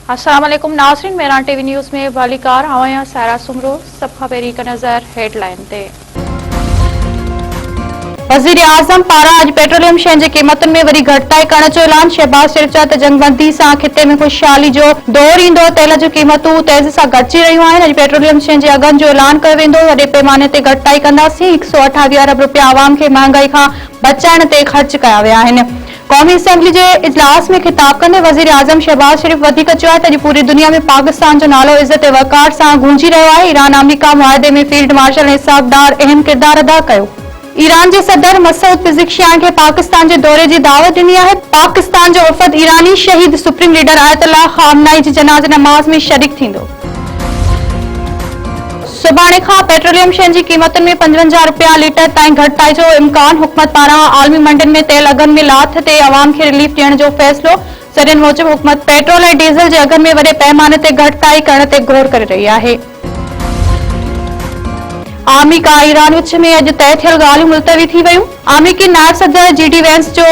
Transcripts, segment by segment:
अस्सलाम वालेकुम नाज़रीन, मेरान टीवी न्यूज़ में वालीकार आवां सारा सुमरो सब खबर हिक नज़र हेडलाइन ते। वज़ीर आज़म पारां अॼु पेट्रोलियम शयुनि जी क़ीमतुनि में वरी घटिताई करण जो ऐलान। शहबाज शरीफ़ चयो त जंगबंदी सां खिते में ख़ुशहाली जो दौर ईंदो। तेल जूं क़ीमतूं तेज़ी सां घटिजी रहियूं आहिनि। अॼु पेट्रोलियम शयुनि जे अघनि जो ऐलान कयो वेंदो। वॾे पैमाने ते घटिताई कंदासीं। 128 अरब रुपया आवाम खे महांगाई खां बचाइण ते ख़र्च कया विया आहिनि। कौमी असेंबली जे इजलास में खिताब कंदे वज़ीर आज़म शहबाज शरीफ़ वधीक चयो आहे त अॼु पूरी दुनिया में पाकिस्तान जो नालो इज़त ऐं वक़ार सां गूंजी रहियो आहे। ईरान अमेरिका मुआहिदे में फील्ड मार्शल ऐं साहबदार अहम किरदार अदा कयो। ईरान जे सदर मसूद पिज़िकियान खे पाकिस्तान जे दौरे जी दावत ॾिनी आहे। पाकिस्तान जो वफ़द ईरानी शहीद सुप्रीम लीडर आयतुल्लाह ख़ामनाई जी जनाज़े नमाज़ में शरीक थींदो। सुभाणे खां पेट्रोलियम शयुनि जी क़ीमतुनि में 55 रुपया लीटर ताईं घटिताई जो इम्कान। हुकूमत पारां आलमी मंडियुनि में तेल अघनि में लाथ ते अवाम खे रिलीफ ॾियण जो फ़ैसिलो। ज़रियनि मूजिबि हुकूमत पेट्रोल ऐं डीज़ल जे अघनि में वॾे पैमाने ते घटिताई करण ते गौर करे रही आहे। अमेरिका ईरान विच में अॼु तय थियल ॻाल्हियूं मुलतवी थी वयूं। अमेरिकी नायब सदर जी.डी. वेंस जो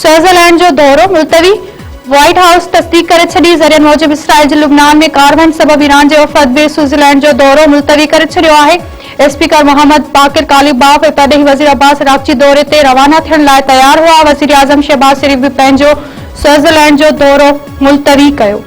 स्विट्जरलैंड जो दौरो मुलतवी। व्हाइट हाउस तस्दीक करे छॾी। ज़रियनि मूजिबि इसराइल जे लुबनान में कार्रवाईनि सबबि ईरान जे वफ़द बि स्विट्जरलैंड जो दौरो मुलतवी करे छॾियो आहे। स्पीकर मोहम्मद बाक़िर कालिबाफ ऐं परॾेही वज़ीर अब्बास अराग़ची दौरे ते रवाना थियण लाइ तयार हुआ। वज़ीर आज़म शहबाज शरीफ़ बि पंहिंजो स्विट्जरलैंड जो दौरो मुलतवी कयो।